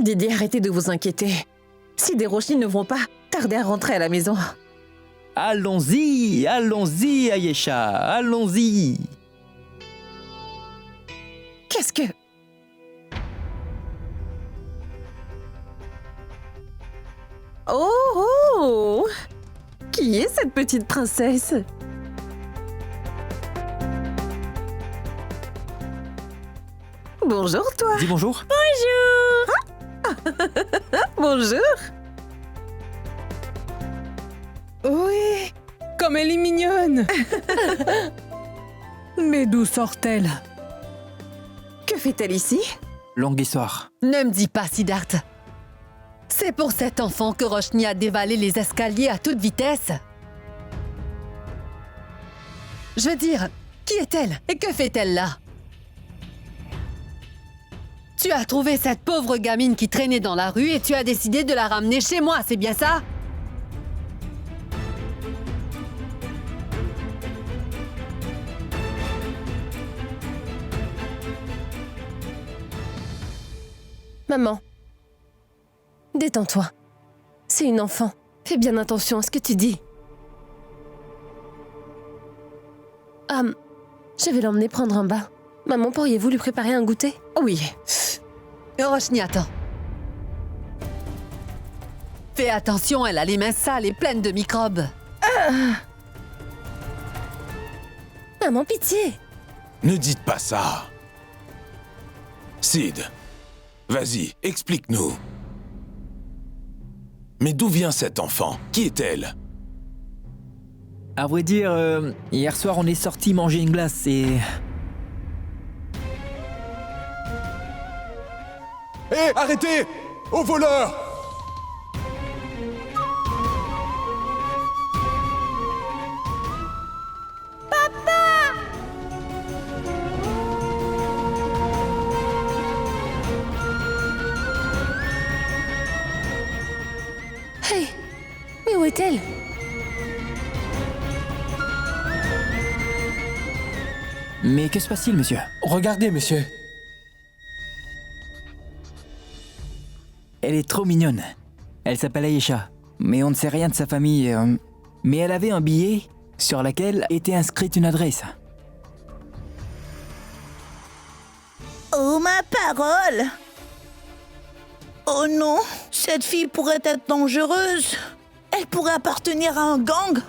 Didier, arrêtez de vous inquiéter. Si des Roshni ne vont pas tarder à rentrer à la maison. Allons-y, allons-y, Ayesha, allons-y. Qu'est-ce que... Oh, oh! Qui est cette petite princesse? Bonjour, toi. Dis bonjour. Bonjour. Oui, comme elle est mignonne. Mais d'où sort-elle? Que fait-elle ici? Longue histoire. Ne me dis pas, Siddharth. C'est pour cet enfant que Roshni a dévalé les escaliers à toute vitesse. Je veux dire, qui est-elle et que fait-elle là? Tu as trouvé cette pauvre gamine qui traînait dans la rue et tu as décidé de la ramener chez moi, c'est bien ça? Maman, détends-toi. C'est une enfant. Fais bien attention à ce que tu dis. Je vais l'emmener prendre un bain. Maman, pourriez-vous lui préparer un goûter? Oui. Roshni, attends. Fais attention, elle a les mains sales et pleines de microbes. Maman, pitié. Ne dites pas ça. Sid, vas-y, explique-nous. Mais d'où vient cet enfant? Qui est-elle? À vrai dire, hier soir on est sorti manger une glace et... Hé, arrêtez! Au voleur! Hey, mais où est-elle? Mais que se passe-t-il, monsieur? Regardez, monsieur. Elle est trop mignonne. Elle s'appelle Ayesha, mais on ne sait rien de sa famille. Mais elle avait un billet sur lequel était inscrite une adresse. Oh ma parole! Oh non, cette fille pourrait être dangereuse. Elle pourrait appartenir à un gang.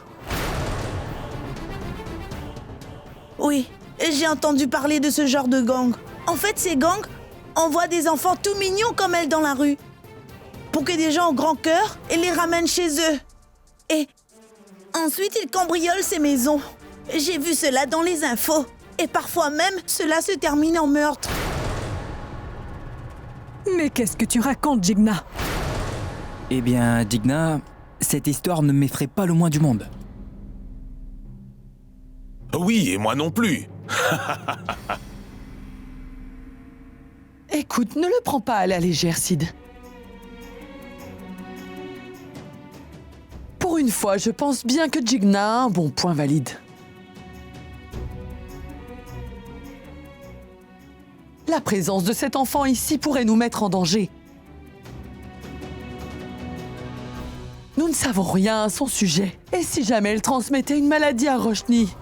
Oui, j'ai entendu parler de ce genre de gang. En fait, ces gangs envoient des enfants tout mignons comme elle dans la rue pour que des gens au grand cœur et les ramènent chez eux. Et ensuite, ils cambriolent ces maisons. J'ai vu cela dans les infos. Et parfois même, cela se termine en meurtre. Mais qu'est-ce que tu racontes, Jigna? Eh bien, Digna, cette histoire ne m'effraie pas le moins du monde. Oui, et moi non plus. Écoute, ne le prends pas à la légère, Sid. Pour une fois, je pense bien que Jigna a un bon point valide. La présence de cet enfant ici pourrait nous mettre en danger. Nous ne savons rien à son sujet. Et si jamais elle transmettait une maladie à Roshni?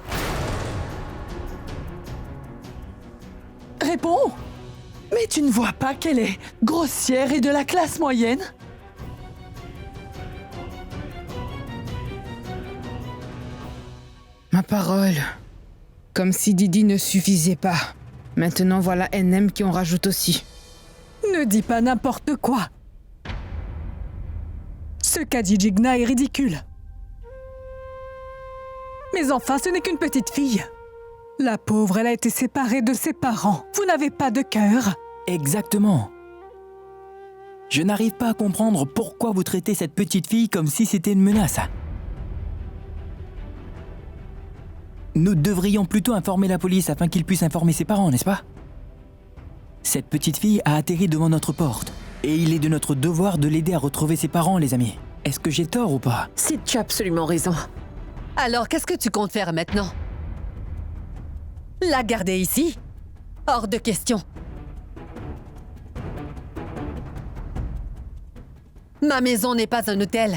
Réponds! Mais tu ne vois pas qu'elle est grossière et de la classe moyenne? Ma parole. Comme si Didi ne suffisait pas. Maintenant voilà NM qui en rajoute aussi. Ne dis pas n'importe quoi. Ce qu'a dit Jigna est ridicule. Mais enfin, ce n'est qu'une petite fille. La pauvre, elle a été séparée de ses parents. Vous n'avez pas de cœur. Exactement. Je n'arrive pas à comprendre pourquoi vous traitez cette petite fille comme si c'était une menace. Nous devrions plutôt informer la police afin qu'ils puissent informer ses parents, n'est-ce pas? Cette petite fille a atterri devant notre porte. Et il est de notre devoir de l'aider à retrouver ses parents, les amis. Est-ce que j'ai tort ou pas? Sid, tu as absolument raison. Alors, qu'est-ce que tu comptes faire maintenant? La garder ici? Hors de question. Ma maison n'est pas un hôtel.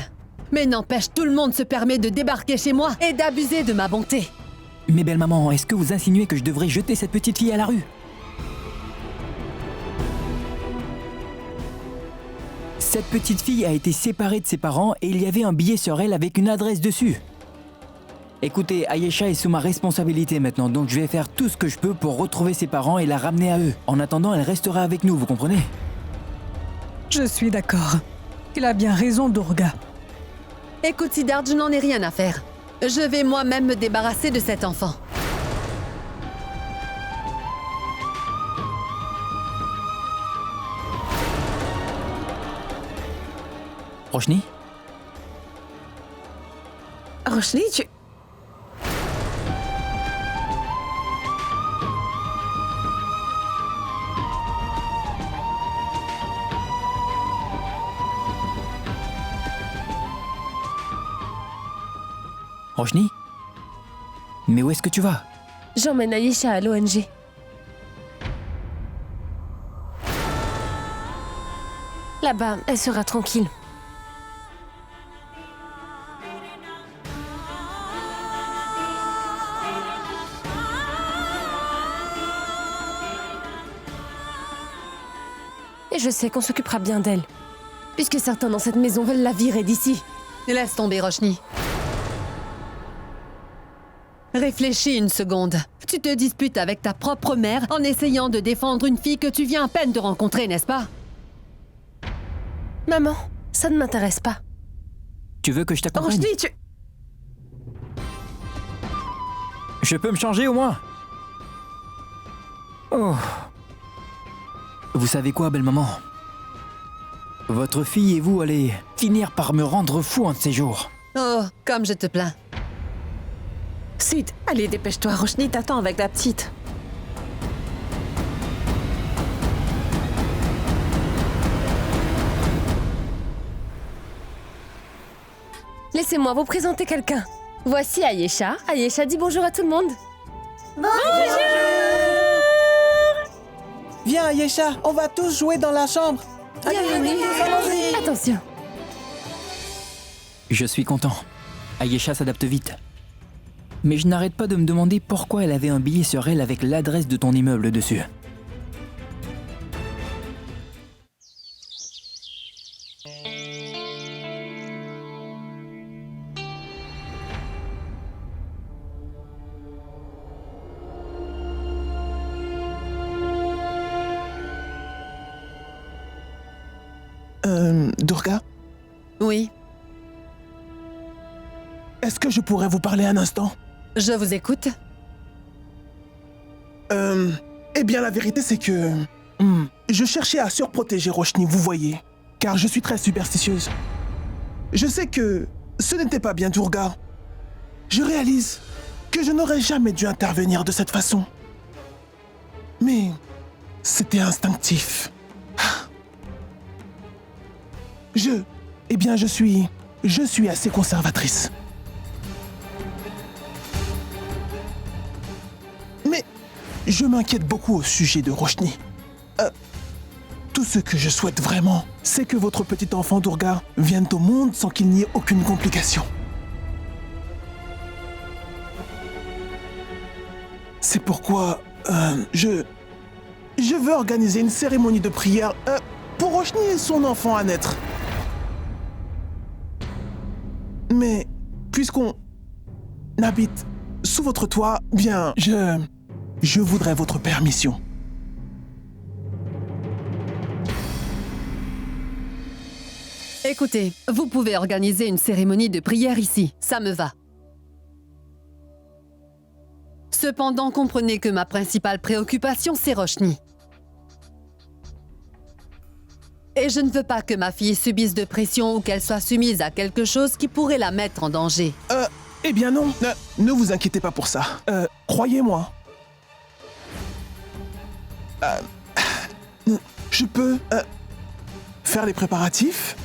Mais n'empêche, tout le monde se permet de débarquer chez moi et d'abuser de ma bonté. Mais belle maman, est-ce que vous insinuez que je devrais jeter cette petite fille à la rue? Cette petite fille a été séparée de ses parents et il y avait un billet sur elle avec une adresse dessus. Écoutez, Ayesha est sous ma responsabilité maintenant, donc je vais faire tout ce que je peux pour retrouver ses parents et la ramener à eux. En attendant, elle restera avec nous, vous comprenez? Je suis d'accord. Il a bien raison, Durga. Écoute, Siddharth, je n'en ai rien à faire. Je vais moi-même me débarrasser de cet enfant. Roshni? Roshni, tu... Roshni? Mais où est-ce que tu vas? J'emmène Ayesha à l'ONG. Là-bas, elle sera tranquille. Et je sais qu'on s'occupera bien d'elle. Puisque certains dans cette maison veulent la virer d'ici. Laisse tomber, Roshni. Réfléchis une seconde. Tu te disputes avec ta propre mère en essayant de défendre une fille que tu viens à peine de rencontrer, n'est-ce pas? Maman, ça ne m'intéresse pas. Tu veux que je t'accompagne? Roshni, tu... Je peux me changer au moins? Oh. Vous savez quoi, belle maman? Votre fille et vous allez finir par me rendre fou un de ces jours. Oh, comme je te plains. Sid, allez, dépêche-toi. Roshni t'attend avec la petite. Laissez-moi vous présenter quelqu'un. Voici Ayesha. Ayesha dit bonjour à tout le monde. Viens, Ayesha, on va tous jouer dans la chambre. Bienvenue. Attention. Je suis content. Ayesha s'adapte vite. Mais je n'arrête pas de me demander pourquoi elle avait un billet sur elle avec l'adresse de ton immeuble dessus. Durga, Oui, est-ce que je pourrais vous parler un instant? je vous écoute. Eh bien, la vérité, c'est que... je cherchais à surprotéger Roshni, vous voyez, car je suis très superstitieuse. Je sais que ce n'était pas bien, Durga. Je réalise que je n'aurais jamais dû intervenir de cette façon. Mais c'était instinctif. Je suis assez conservatrice. Mais je m'inquiète beaucoup au sujet de Roshni. Tout ce que je souhaite vraiment, c'est que votre petit enfant Durga vienne au monde sans qu'il n'y ait aucune complication. C'est pourquoi je veux organiser une cérémonie de prière pour Roshni et son enfant à naître. Mais puisqu'on habite sous votre toit, bien, je voudrais votre permission. Écoutez, vous pouvez organiser une cérémonie de prière ici, ça me va. Cependant, comprenez que ma principale préoccupation, c'est Roshni. Et je ne veux pas que ma fille subisse de pression ou qu'elle soit soumise à quelque chose qui pourrait la mettre en danger. Eh bien non, ne vous inquiétez pas pour ça. Croyez-moi. Je peux faire les préparatifs?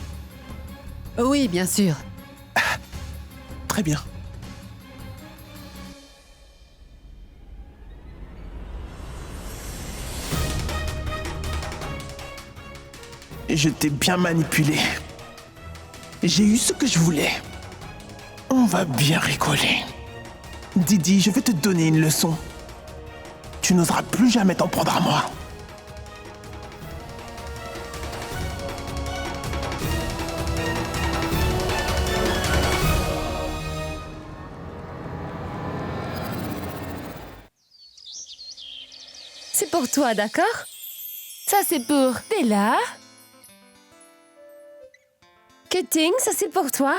Oui, bien sûr. Très bien. Je t'ai bien manipulé. J'ai eu ce que je voulais. On va bien rigoler. Didi, je vais te donner une leçon. Tu n'oseras plus jamais t'en prendre à moi. C'est pour toi, d'accord? Ça, c'est pour Bella. Cutting, ça, c'est pour toi.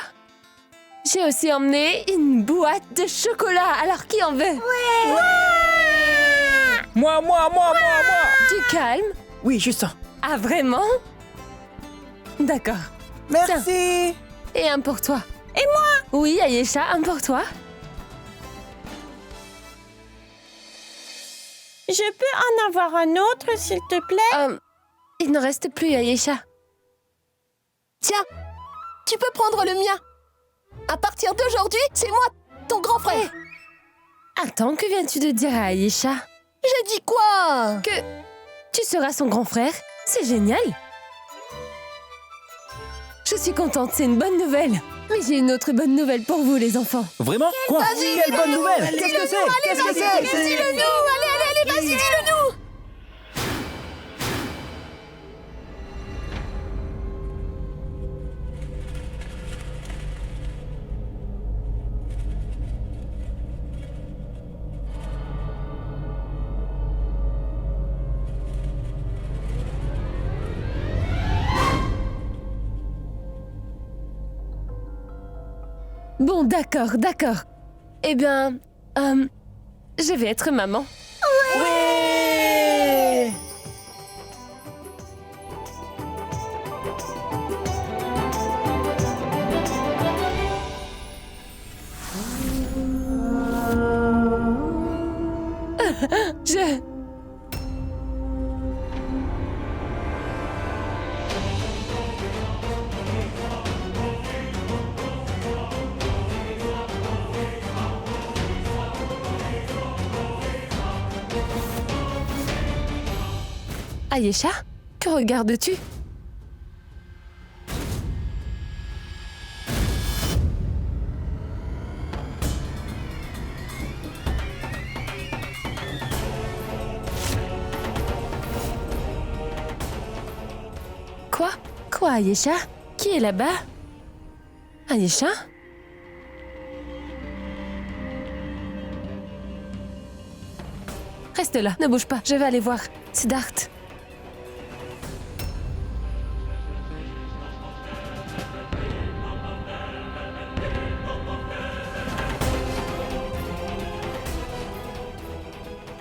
J'ai aussi emmené une boîte de chocolat, alors qui en veut? Moi. Du calme. Oui, juste ça. Ah, vraiment? D'accord. Merci. Et un pour toi. Et moi? Oui, Ayesha, un pour toi. Je peux en avoir un autre, s'il te plaît? Il ne reste plus, Ayesha. Tiens, tu peux prendre le mien. À partir d'aujourd'hui, c'est moi, ton grand frère. Attends, que viens-tu de dire à Ayesha? J'ai dit quoi? Que tu seras son grand frère? C'est génial. Je suis contente, c'est une bonne nouvelle. Mais j'ai une autre bonne nouvelle pour vous, les enfants. Vraiment? Quoi? Quelle bonne nouvelle? Qu'est-ce que c'est? Qu'est-ce que c'est? Dis-le-nous. Allez, vas-y, dis-le-nous. Bon, d'accord. Eh bien, je vais être maman. Ouais. Je... Ayesha, que regardes-tu? Quoi, Ayesha? Qui est là-bas? Ayesha? Reste là, ne bouge pas, je vais aller voir. Siddharth.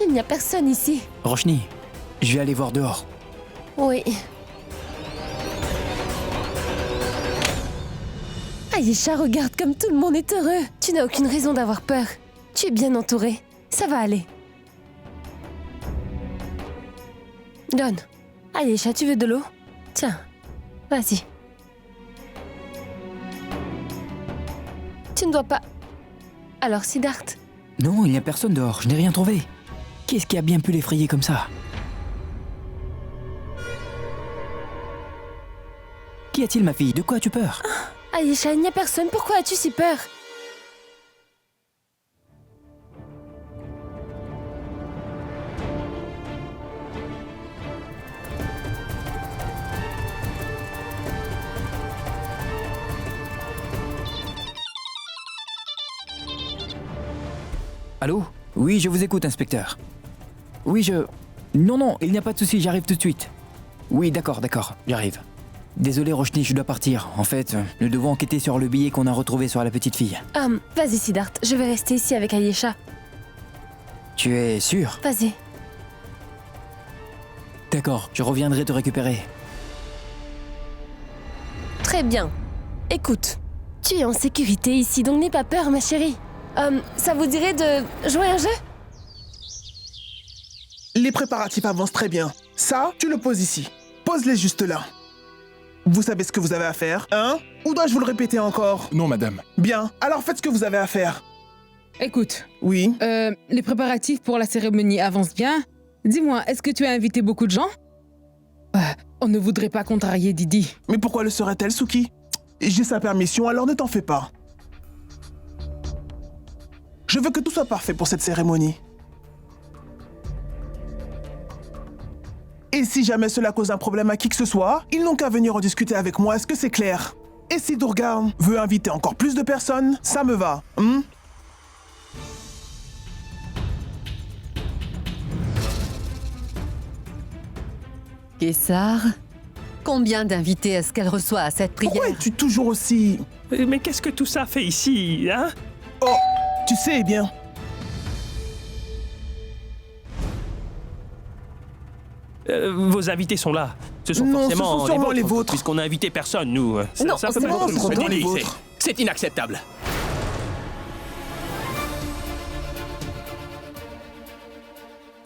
Il n'y a personne ici. Roshni, je vais aller voir dehors. Oui. Ayesha, regarde comme tout le monde est heureux. Tu n'as aucune raison d'avoir peur. Tu es bien entourée. Ça va aller. Donne. Ayesha, tu veux de l'eau? Tiens, vas-y. Tu ne dois pas... Alors, Siddharth? Non, il n'y a personne dehors, je n'ai rien trouvé. Qu'est-ce qui a bien pu l'effrayer comme ça? Qu'y a-t-il, ma fille? De quoi as-tu peur? Ayesha, il n'y a personne. Pourquoi as-tu si peur? Allô? Oui, je vous écoute, inspecteur. Oui, Non, il n'y a pas de souci, j'arrive tout de suite. Oui, d'accord, j'arrive. Désolé, Roshni, je dois partir. En fait, nous devons enquêter sur le billet qu'on a retrouvé sur la petite fille. Vas-y, Siddharth, je vais rester ici avec Ayesha. Tu es sûr? Vas-y. D'accord, je reviendrai te récupérer. Très bien. Écoute, tu es en sécurité ici, donc n'aie pas peur, ma chérie. Ça vous dirait de jouer un jeu? Les préparatifs avancent très bien. Ça, tu le poses ici. Pose-les juste là. Vous savez ce que vous avez à faire, hein? Ou dois-je vous le répéter encore? Non, madame. Bien, alors faites ce que vous avez à faire. Écoute, Oui. les préparatifs pour la cérémonie avancent bien. Dis-moi, est-ce que tu as invité beaucoup de gens? On ne voudrait pas contrarier Didi. Mais pourquoi le serait-elle, Suki? J'ai sa permission, alors ne t'en fais pas. Je veux que tout soit parfait pour cette cérémonie. Et si jamais cela cause un problème à qui que ce soit, ils n'ont qu'à venir en discuter avec moi, est-ce que c'est clair? Et si Durga veut inviter encore plus de personnes, ça me va, Kessar, combien d'invités est-ce qu'elle reçoit à cette prière? Pourquoi es-tu toujours aussi... Mais qu'est-ce que tout ça fait ici, hein? Oh, tu sais bien. Vos invités sont là. Ce sont Non, forcément ce sont sûrement les vôtres. Puisqu'on n'a invité personne, nous. Non, peut c'est pas bon, être ce sont une bonne les idée. vôtres. C'est inacceptable.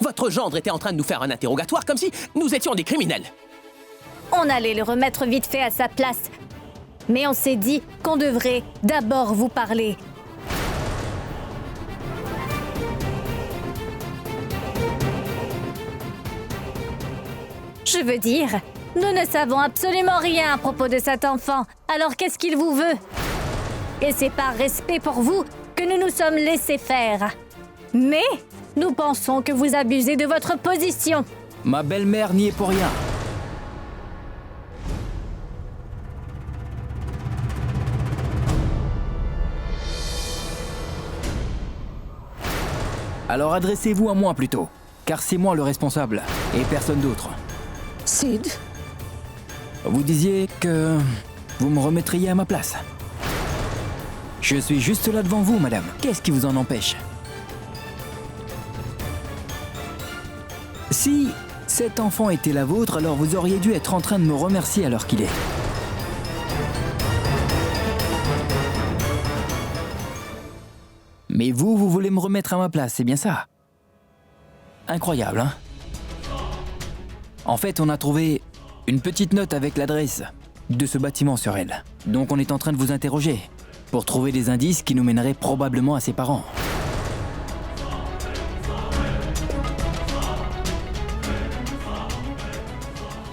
Votre gendre était en train de nous faire un interrogatoire comme si nous étions des criminels. On allait le remettre vite fait à sa place. Mais on s'est dit qu'on devrait d'abord vous parler. Je veux dire, nous ne savons absolument rien à propos de cet enfant. Alors qu'est-ce qu'il vous veut? Et c'est par respect pour vous que nous nous sommes laissés faire. Mais nous pensons que vous abusez de votre position. Ma belle-mère n'y est pour rien. Alors adressez-vous à moi plutôt, car c'est moi le responsable, et personne d'autre. Sid, Vous disiez que vous me remettriez à ma place. Je suis juste là devant vous, madame. Qu'est-ce qui vous en empêche? Si cet enfant était la vôtre, alors vous auriez dû être en train de me remercier à l'heure qu'il est. Mais vous voulez me remettre à ma place, c'est bien ça? Incroyable, hein? En fait, on a trouvé une petite note avec l'adresse de ce bâtiment sur elle. Donc on est en train de vous interroger pour trouver des indices qui nous mèneraient probablement à ses parents.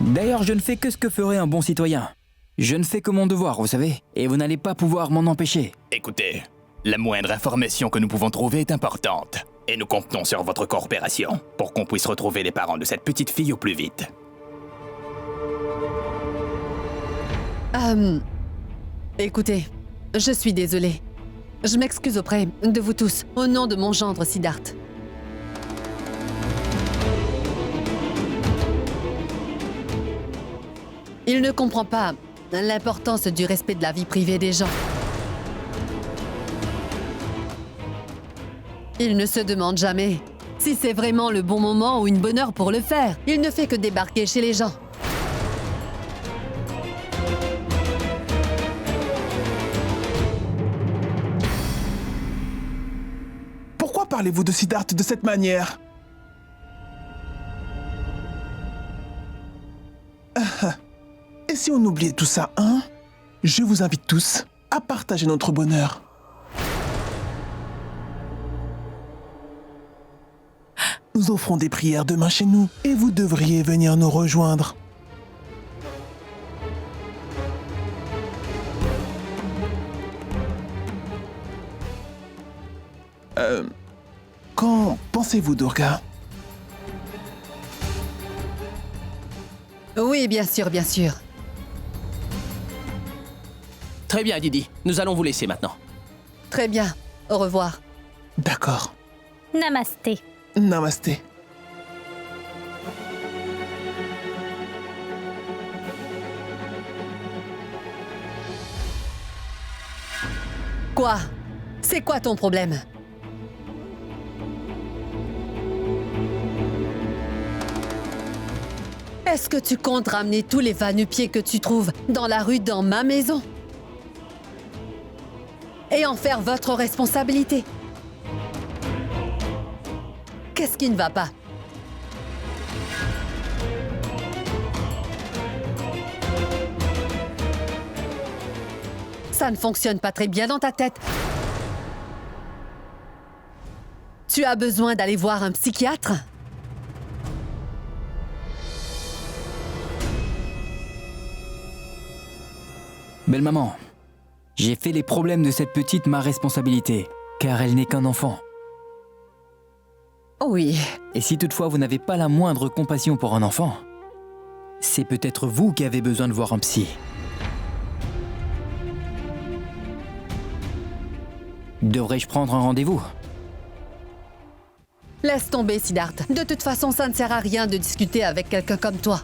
D'ailleurs, je ne fais que ce que ferait un bon citoyen. Je ne fais que mon devoir, vous savez, et vous n'allez pas pouvoir m'en empêcher. Écoutez, la moindre information que nous pouvons trouver est importante. Et nous comptons sur votre coopération pour qu'on puisse retrouver les parents de cette petite fille au plus vite. Écoutez, je suis désolée. Je m'excuse auprès de vous tous, au nom de mon gendre Siddharth. Il ne comprend pas l'importance du respect de la vie privée des gens. Il ne se demande jamais si c'est vraiment le bon moment ou une bonne heure pour le faire. Il ne fait que débarquer chez les gens. Pourquoi parlez-vous de Siddharth de cette manière? Et si on oubliait tout ça, hein? Je vous invite tous à partager notre bonheur. Nous offrons des prières demain chez nous et vous devriez venir nous rejoindre. Quand pensez-vous, Durga? Oui, bien sûr, bien sûr. Très bien, Didi. Nous allons vous laisser maintenant. Très bien. Au revoir. D'accord. Namasté. Namasté. Quoi? C'est quoi ton problème? Est-ce que tu comptes ramener tous les va-nu-pieds que tu trouves dans la rue dans ma maison? Et en faire votre responsabilité? Qu'est-ce qui ne va pas? Ça ne fonctionne pas très bien dans ta tête. Tu as besoin d'aller voir un psychiatre? Belle maman, J'ai fait les problèmes de cette petite ma responsabilité, car elle n'est qu'un enfant. Oui. Et si toutefois vous n'avez pas la moindre compassion pour un enfant, c'est peut-être vous qui avez besoin de voir un psy. Devrais-je prendre un rendez-vous? Laisse tomber, Siddharth. De toute façon, ça ne sert à rien de discuter avec quelqu'un comme toi.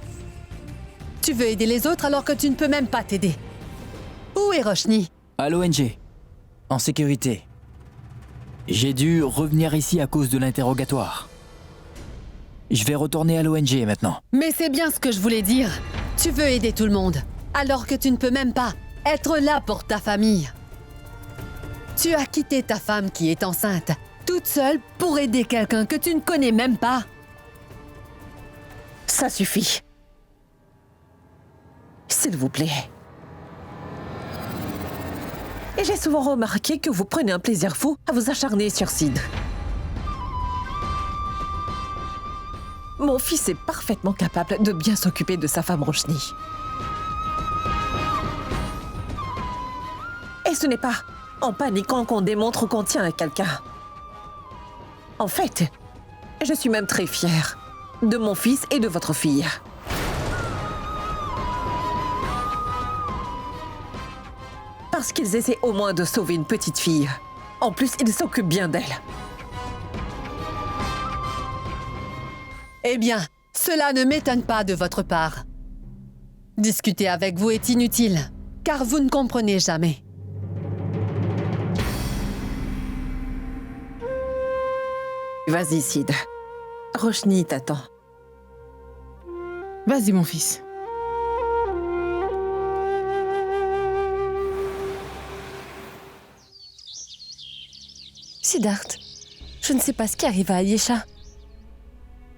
Tu veux aider les autres alors que tu ne peux même pas t'aider. Où est Roshni? À l'ONG, en sécurité. J'ai dû revenir ici à cause de l'interrogatoire. Je vais retourner à l'ONG maintenant. Mais c'est bien ce que je voulais dire. Tu veux aider tout le monde, alors que tu ne peux même pas être là pour ta famille. Tu as quitté ta femme qui est enceinte, toute seule pour aider quelqu'un que tu ne connais même pas. Ça suffit. S'il vous plaît. Et j'ai souvent remarqué que vous prenez un plaisir fou à vous acharner sur Sid. Mon fils est parfaitement capable de bien s'occuper de sa femme Roshni. Et ce n'est pas en paniquant qu'on démontre qu'on tient à quelqu'un. En fait, je suis même très fière de mon fils et de votre fille. Parce qu'ils essaient au moins de sauver une petite fille. En plus, ils s'occupent bien d'elle. Eh bien, cela ne m'étonne pas de votre part. Discuter avec vous est inutile, car vous ne comprenez jamais. Vas-y, Sid. Roshni t'attend. Vas-y, mon fils. Siddharth, je ne sais pas ce qui arrive à Ayesha.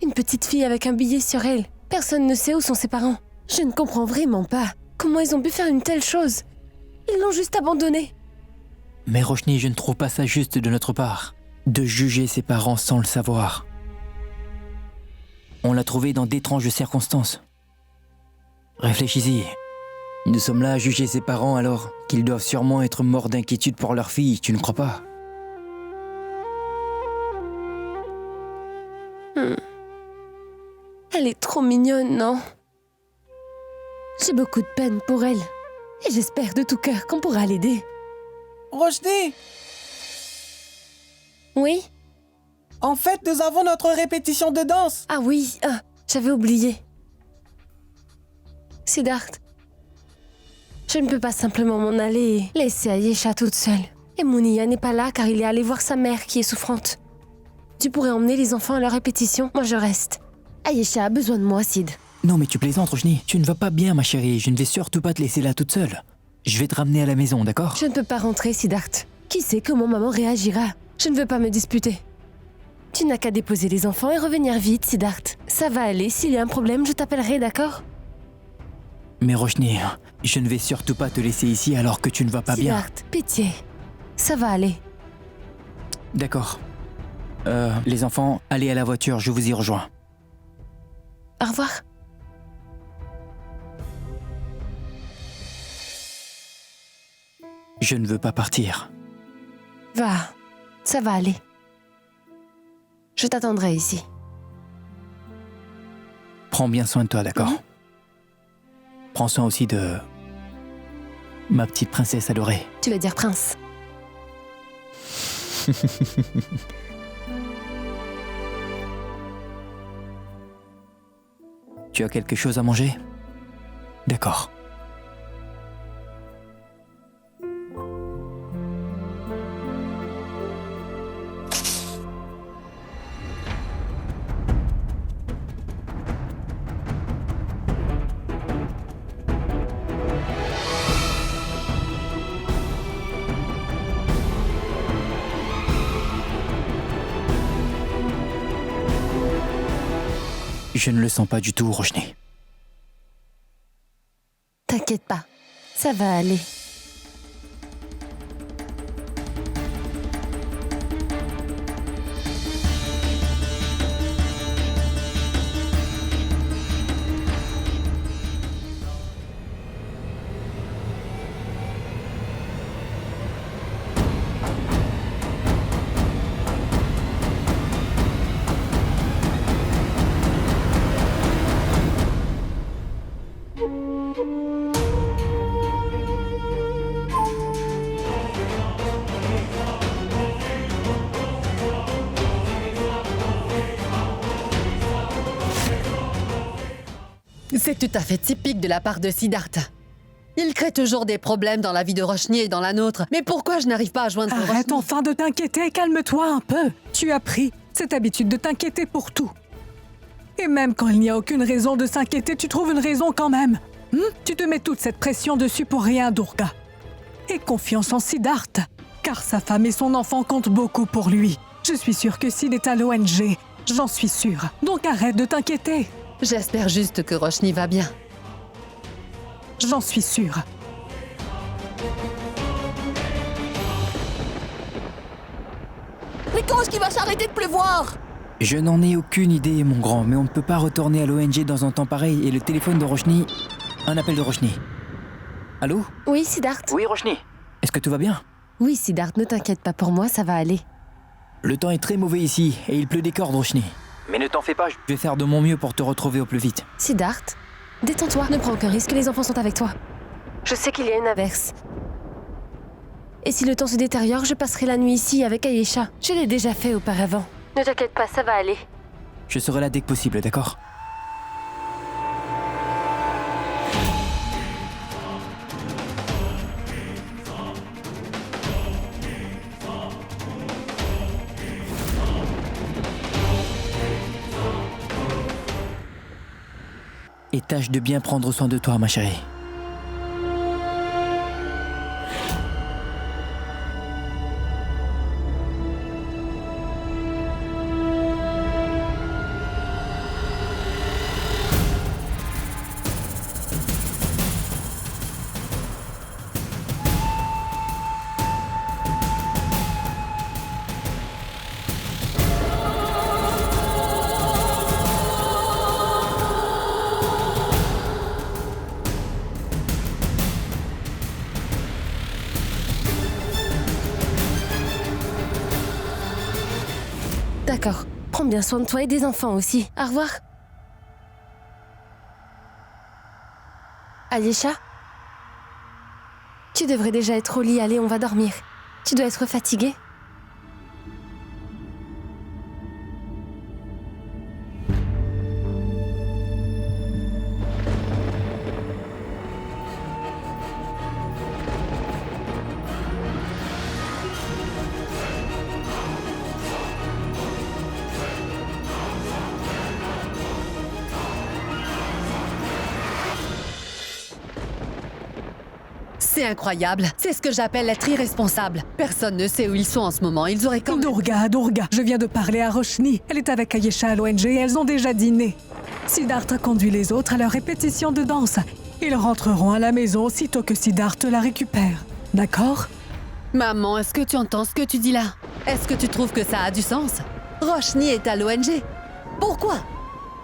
Une petite fille avec un billet sur elle. Personne ne sait où sont ses parents. Je ne comprends vraiment pas comment ils ont pu faire une telle chose. Ils l'ont juste abandonnée. Mais Roshni, je ne trouve pas ça juste de notre part, de juger ses parents sans le savoir. On l'a trouvée dans d'étranges circonstances. Réfléchis-y. Nous sommes là à juger ses parents alors qu'ils doivent sûrement être morts d'inquiétude pour leur fille, tu ne crois pas? Elle est trop mignonne, non? J'ai beaucoup de peine pour elle. Et j'espère de tout cœur qu'on pourra l'aider. Roshni! Oui? En fait, nous avons notre répétition de danse. Ah oui, j'avais oublié. Siddharth, je ne peux pas simplement m'en aller et laisser Ayesha toute seule. Et Munia n'est pas là car il est allé voir sa mère qui est souffrante. Tu pourrais emmener les enfants à leur répétition, moi je reste. Ayesha a besoin de moi, Sid. Non mais tu plaisantes, Roshni. Tu ne vas pas bien, ma chérie. Je ne vais surtout pas te laisser là toute seule. Je vais te ramener à la maison, d'accord? Je ne peux pas rentrer, Siddharth. Qui sait comment maman réagira? Je ne veux pas me disputer. Tu n'as qu'à déposer les enfants et revenir vite, Siddharth. Ça va aller, s'il y a un problème, je t'appellerai, d'accord? Mais Roshni, je ne vais surtout pas te laisser ici alors que tu ne vas pas bien. Siddharth, pitié. Ça va aller. D'accord. Les enfants, allez à la voiture, je vous y rejoins. Au revoir. Je ne veux pas partir. Va, ça va aller. Je t'attendrai ici. Prends bien soin de toi, d'accord? Prends soin aussi de ma petite princesse adorée. Tu vas dire prince. Tu as quelque chose à manger? D'accord. Je ne le sens pas du tout, Roshni. T'inquiète pas, ça va aller. C'est tout à fait typique de la part de Siddhartha. Il crée toujours des problèmes dans la vie de Roshni et dans la nôtre. Mais pourquoi je n'arrive pas à joindre Roshni? Arrête enfin de t'inquiéter, calme-toi un peu. Tu as pris cette habitude de t'inquiéter pour tout. Et même quand il n'y a aucune raison de s'inquiéter, tu trouves une raison quand même. Tu te mets toute cette pression dessus pour rien, Durga. Aie confiance en Siddhartha, car sa femme et son enfant comptent beaucoup pour lui. Je suis sûre que s'il est à l'ONG, j'en suis sûre. Donc arrête de t'inquiéter. J'espère juste que Roshni va bien. J'en suis sûre. Mais quand est-ce qu'il va s'arrêter de pleuvoir? Je n'en ai aucune idée, mon grand, mais on ne peut pas retourner à l'ONG dans un temps pareil et le téléphone de Roshni... Un appel de Roshni. Allô? Oui, Siddhartha. Oui, Roshni. Est-ce que tout va bien? Oui, Siddhartha, ne t'inquiète pas pour moi, ça va aller. Le temps est très mauvais ici et il pleut des cordes, Roshni. Mais ne t'en fais pas, je vais faire de mon mieux pour te retrouver au plus vite. Siddhartha, détends-toi, ne prends aucun risque, les enfants sont avec toi. Je sais qu'il y a une averse. Et si le temps se détériore, je passerai la nuit ici avec Ayesha. Je l'ai déjà fait auparavant. Ne t'inquiète pas, ça va aller. Je serai là dès que possible, d'accord? Et tâche de bien prendre soin de toi, ma chérie. D'accord. Prends bien soin de toi et des enfants aussi. Au revoir. Ayesha? Tu devrais déjà être au lit. Allez, on va dormir. Tu dois être fatiguée. C'est incroyable. C'est ce que j'appelle être irresponsable. Personne ne sait où ils sont en ce moment. Ils auraient quand même... Durga, je viens de parler à Roshni. Elle est avec Ayesha à l'ONG et elles ont déjà dîné. Siddhartha conduit les autres à leur répétition de danse. Ils rentreront à la maison aussitôt que Siddhartha la récupère. D'accord? Maman, est-ce que tu entends ce que tu dis là? Est-ce que tu trouves que ça a du sens? Roshni est à l'ONG. Pourquoi?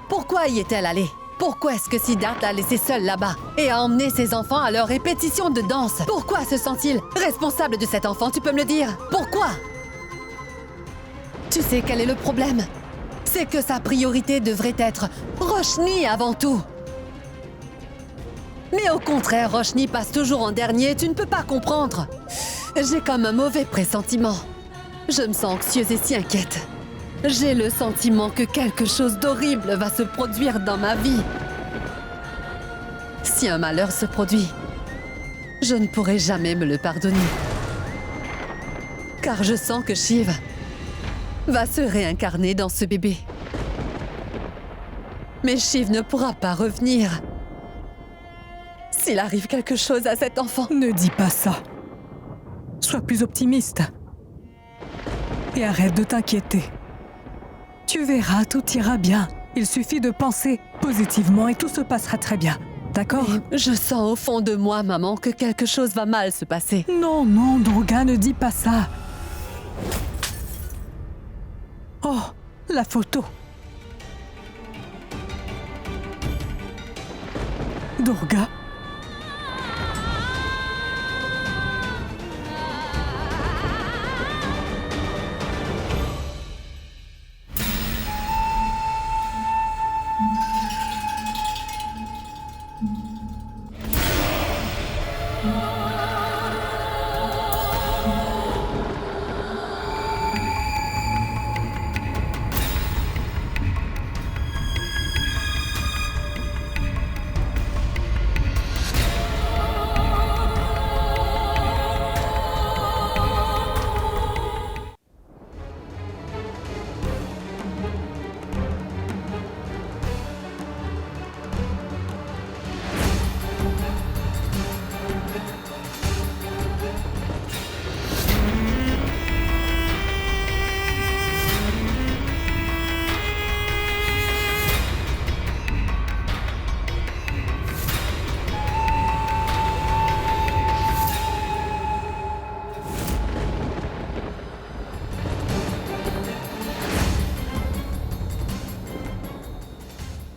Pourquoi y est-elle allée? Pourquoi est-ce que Siddhartha l'a laissé seul là-bas et a emmené ses enfants à leur répétition de danse? Pourquoi se sent-il responsable de cet enfant? Tu peux me le dire? Pourquoi? Tu sais quel est le problème? C'est que sa priorité devrait être Roshni avant tout. Mais au contraire, Roshni passe toujours en dernier, tu ne peux pas comprendre. J'ai comme un mauvais pressentiment. Je me sens anxieuse et si inquiète. J'ai le sentiment que quelque chose d'horrible va se produire dans ma vie. Si un malheur se produit, je ne pourrai jamais me le pardonner. Car je sens que Shiv va se réincarner dans ce bébé. Mais Shiv ne pourra pas revenir. S'il arrive quelque chose à cet enfant... Ne dis pas ça. Sois plus optimiste. Et arrête de t'inquiéter. Tu verras, tout ira bien. Il suffit de penser positivement et tout se passera très bien. D'accord? Je sens au fond de moi, maman, que quelque chose va mal se passer. Non, non, Durga, ne dis pas ça. Oh, la photo. Durga.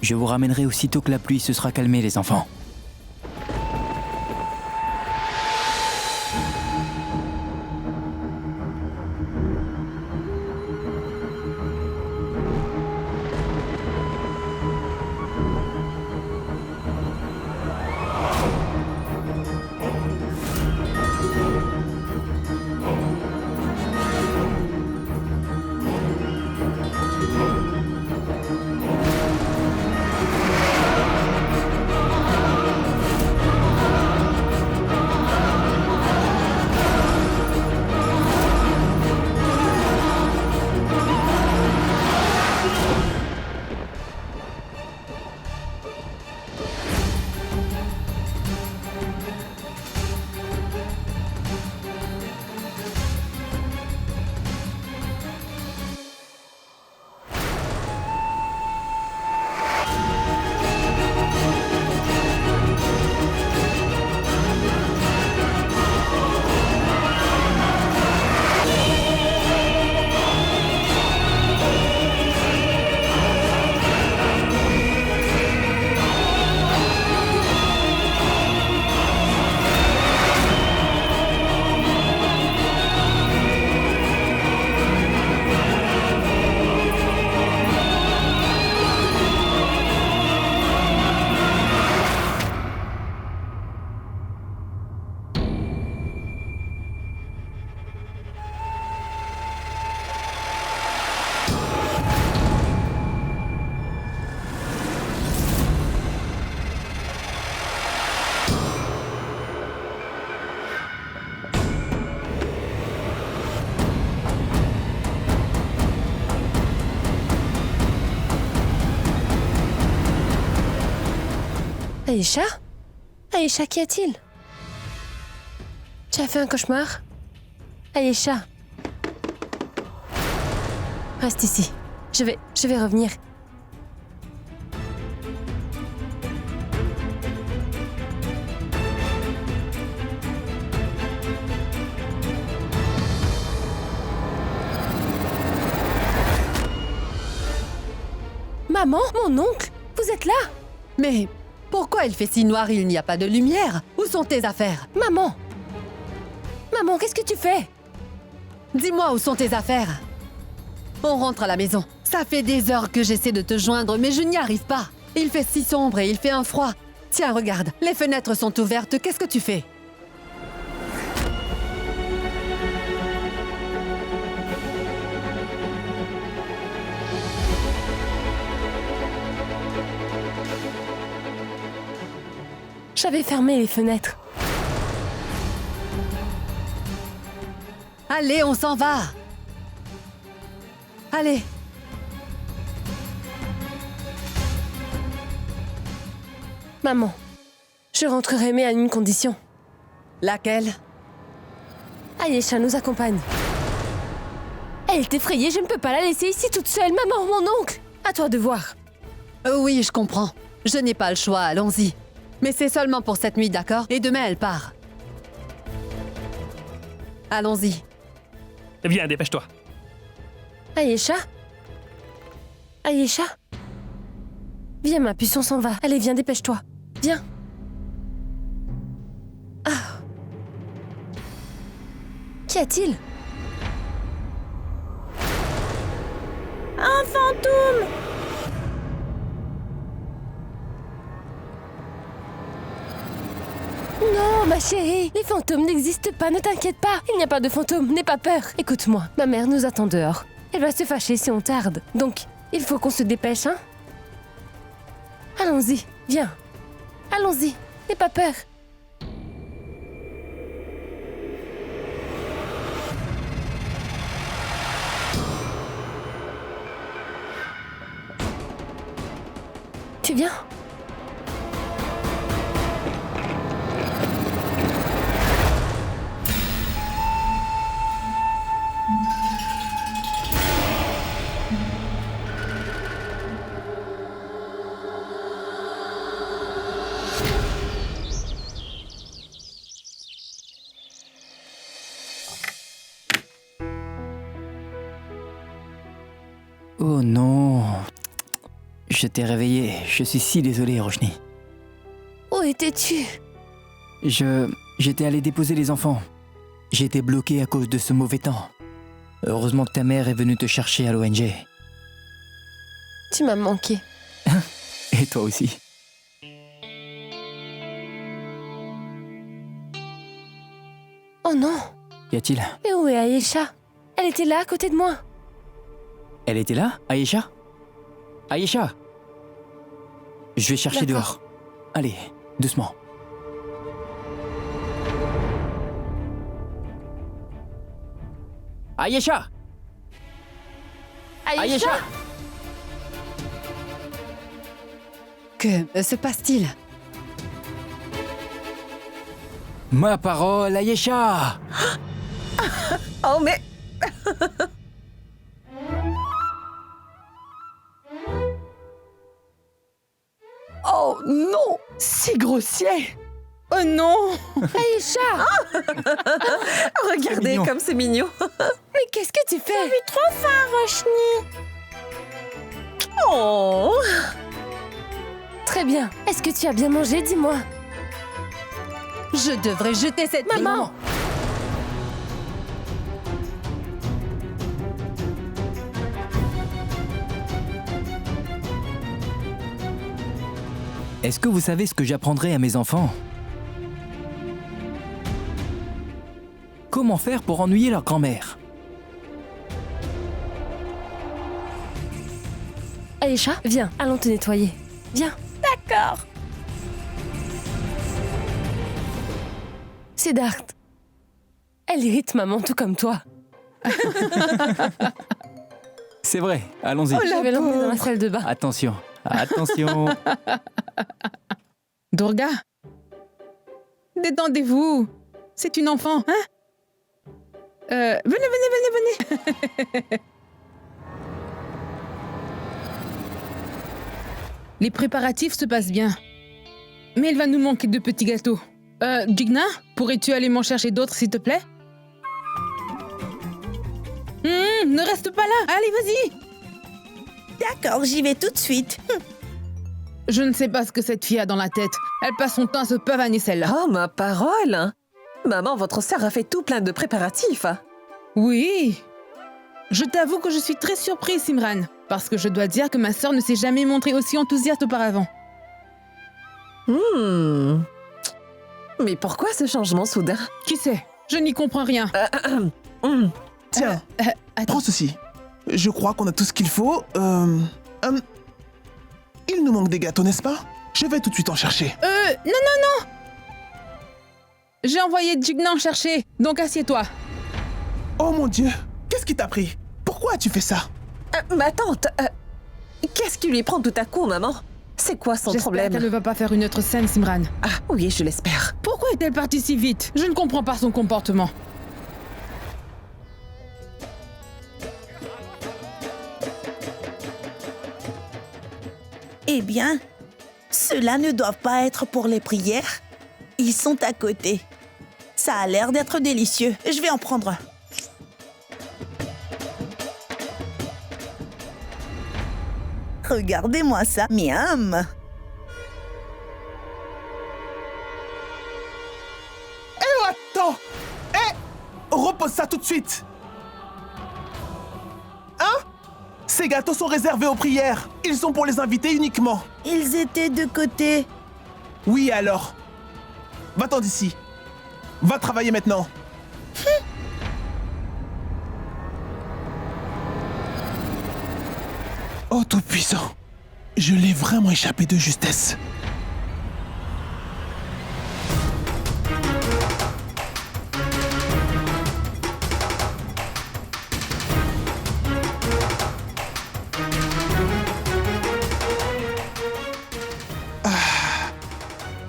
Je vous ramènerai aussitôt que la pluie se sera calmée, les enfants. Aïcha? Aïcha, qu'y a-t-il? Tu as fait un cauchemar? Aïcha. Reste ici. Je vais revenir. Maman, mon oncle, vous êtes là? Mais pourquoi il fait si noir, il n'y a pas de lumière? Où sont tes affaires? Maman! Maman, qu'est-ce que tu fais? Dis-moi où sont tes affaires? On rentre à la maison. Ça fait des heures que j'essaie de te joindre, mais je n'y arrive pas. Il fait si sombre et il fait un froid. Tiens, regarde, les fenêtres sont ouvertes, qu'est-ce que tu fais? J'avais fermé les fenêtres. Allez, on s'en va. Allez. Maman, je rentrerai mais à une condition. Laquelle? Aïcha nous accompagne. Elle est effrayée, je ne peux pas la laisser ici toute seule. Maman, mon oncle, à toi de voir. Oui, je comprends. Je n'ai pas le choix, allons-y. Mais c'est seulement pour cette nuit, d'accord? Et demain, elle part. Allons-y. Viens, dépêche-toi. Aïcha? Aïcha? Viens, ma puce, on s'en va. Allez, viens, dépêche-toi. Viens. Ah. Qu'y a-t-il? Un fantôme! Non, ma chérie, les fantômes n'existent pas, ne t'inquiète pas. Il n'y a pas de fantômes, n'aie pas peur. Écoute-moi, ma mère nous attend dehors. Elle va se fâcher si on tarde. Donc, il faut qu'on se dépêche, hein? Allons-y, viens. Allons-y, n'aie pas peur. Tu viens? Oh non. Je t'ai réveillé. Je suis si désolé, Roshni. Où étais-tu? J'étais allé déposer les enfants. J'ai été bloqué à cause de ce mauvais temps. Heureusement que ta mère est venue te chercher à l'ONG. Tu m'as manqué. Et toi aussi. Oh non! Qu'y a-t-il? Mais où est Aïcha? Elle était là, à côté de moi. Elle était là, Aïcha? Aïcha! Je vais chercher dehors. Allez, doucement. Aïcha! Aïcha! Que se passe-t-il? Ma parole, Aïcha! Oh, mais... Oh non! Si grossier! Oh non! Aïcha! Regardez comme c'est mignon. Mais qu'est-ce que tu fais? J'ai eu trop faim, Roshni. Oh! Très bien. Est-ce que tu as bien mangé, dis-moi? Je devrais jeter cette Maman! Est-ce que vous savez ce que j'apprendrai à mes enfants? Comment faire pour ennuyer leur grand-mère? Aïcha, viens, allons te nettoyer. Viens. D'accord. Siddharth. Elle irrite maman tout comme toi. C'est vrai, allons-y. Je vais l'emmener dans la salle de bain. Attention, attention. Durga, détendez-vous. C'est une enfant, hein? Venez. Les préparatifs se passent bien. Mais il va nous manquer de petits gâteaux. Jigna, pourrais-tu aller m'en chercher d'autres, s'il te plaît? Ne reste pas là. Allez, vas-y. D'accord, j'y vais tout de suite. Je ne sais pas ce que cette fille a dans la tête. Elle passe son temps à se pavaner, celle-là. Oh, ma parole! Maman, votre sœur a fait tout plein de préparatifs. Oui. Je t'avoue que je suis très surprise, Simran, parce que je dois dire que ma sœur ne s'est jamais montrée aussi enthousiaste auparavant. Mais pourquoi ce changement soudain? Qui sait? Je n'y comprends rien. Tiens, prends ceci. Je crois qu'on a tout ce qu'il faut. Il nous manque des gâteaux, n'est-ce pas? Je vais tout de suite en chercher. Non. J'ai envoyé Jigna en chercher, donc assieds-toi. Oh mon Dieu, qu'est-ce qui t'a pris? Pourquoi as-tu fait ça? Ma tante, qu'est-ce qui lui prend tout à coup, maman? C'est quoi son problème? J'espère qu'elle ne va pas faire une autre scène, Simran. Ah oui, je l'espère. Pourquoi est-elle partie si vite? Je ne comprends pas son comportement. Eh bien, ceux-là ne doivent pas être pour les prières. Ils sont à côté. Ça a l'air d'être délicieux. Je vais en prendre un. Regardez-moi ça, miam. Attends! Repose ça tout de suite! Hein? Ces gâteaux sont réservés aux prières. Ils sont pour les invités uniquement. Ils étaient de côté. Oui, alors. Va-t'en d'ici. Va travailler maintenant. Oh, Tout-Puissant. Je l'ai vraiment échappé de justesse.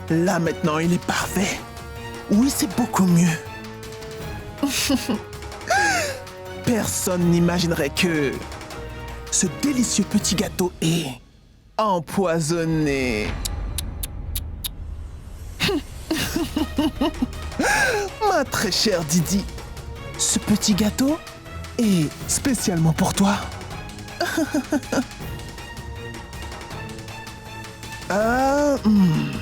Là maintenant, il est parfait. Oui, c'est beaucoup mieux. Personne n'imaginerait que ce délicieux petit gâteau est empoisonné. Ma très chère Didi, ce petit gâteau est spécialement pour toi. Hmm.